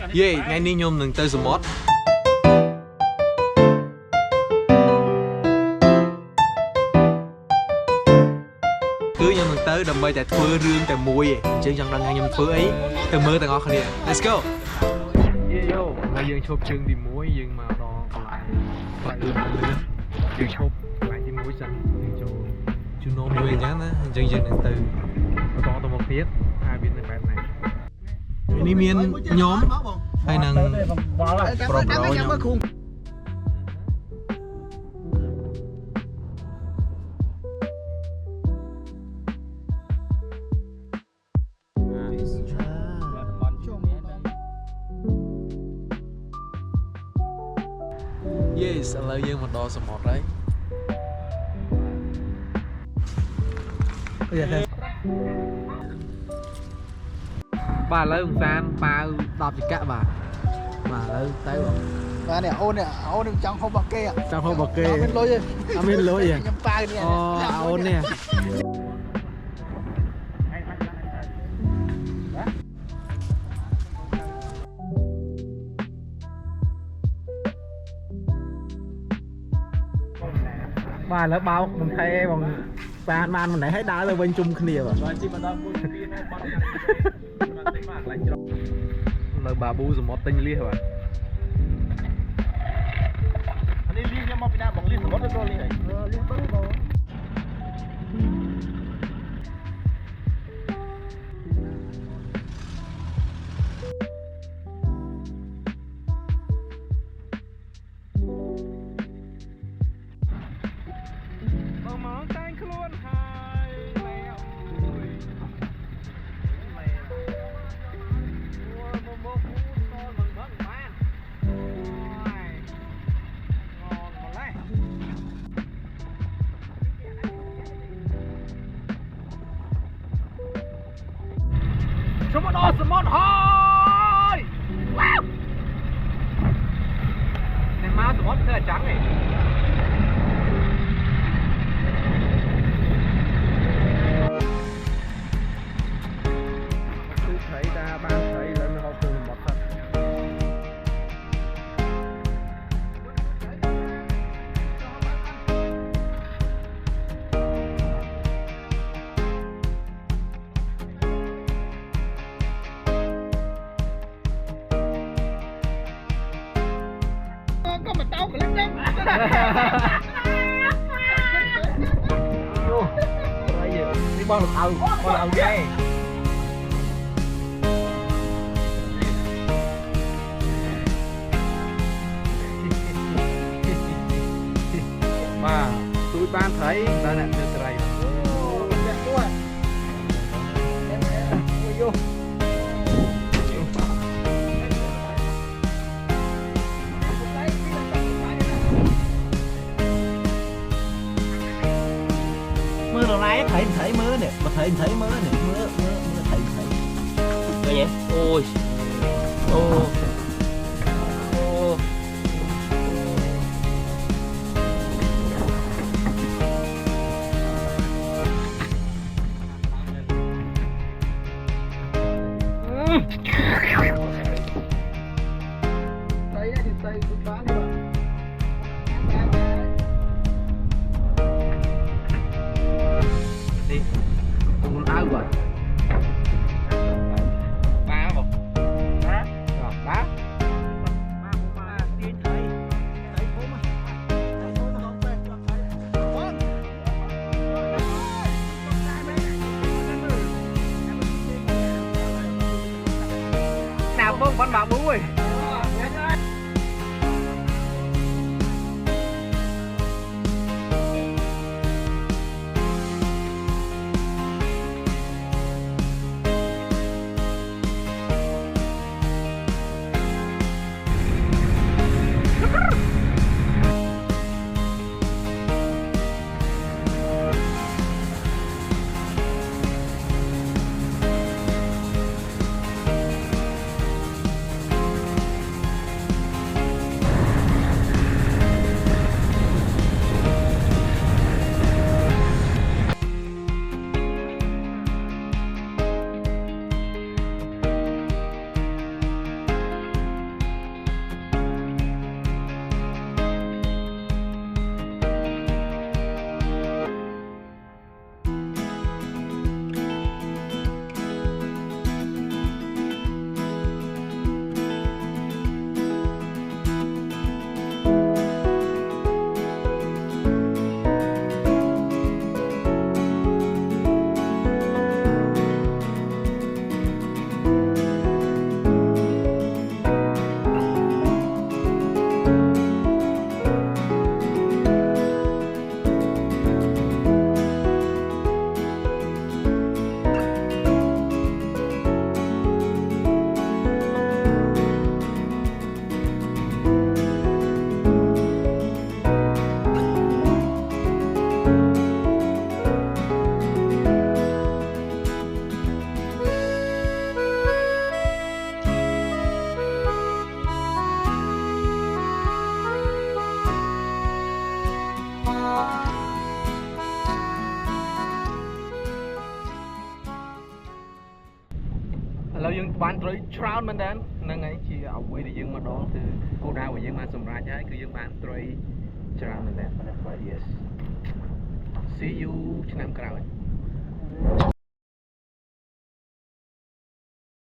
Yeah, ngày ní nhôm đừng tới sớm mót. Cứ nhôm đừng tới đầm bay tại phơi rương tại mùi, chứ chẳng đang nghe nhôm phơi ấy. Từ mơ từ ngõ khăn đi. Let's go. Yeah yo, bây giờ chụp chương đi muối nhưng mà đo lại nữa. Dương chụp lại trên muối xanh, cho chú nôm muối nhá nó, chân đừng từ. Có tao một tiết, hai bên này bên này. Ini miên nhóm hay năng pro nhóm. Yes, là dương một đo số một đấy. Bà lấy ông san, bà đọc gì cả bà lấy tay bà. Bà này ôn trong không bạc kê ạ. Trong không bạc kê. Bên lối gì? Bên lối gì? Nhâm pa này. Ôn nè. Bà lấy bao mình thấy bằng bàn mình nãy thấy đá lên bên chung kia rồi. Lời bà bu rồi một tinh liệt rồi. Anh đi liên mà Việt bằng liên một đôi liên này. Liên bắn bò. Sớm mót thôi. Wow. Này má sớm mót rất là trắng này. Cứ thấy ta ban thấy lên họ cùng một thật. Có mà tao clip đấy. Đi bao lần ghê. Mà tôi ban thấy đây nè từ đây. Vô. Mưa đầu này thấy mưa nè, mà thấy mưa nè, mưa thấy. Cái gì? Ôi. Ô. Ô. Đây thì tôi bán đi bạn. Đi. Con áo rồi. Ba không? Đá. Rồi, đá. Nào không con bà bú ơi. បានត្រីច្រើនមែនតើហ្នឹងហើយជាអ្វីដែលយើងមកដល់គឺគោលដៅរបស់យើងបានសម្រេចហើយគឺយើងបានត្រីច្រើនមែនតើ Yes See you ឆ្នាំក្រោយ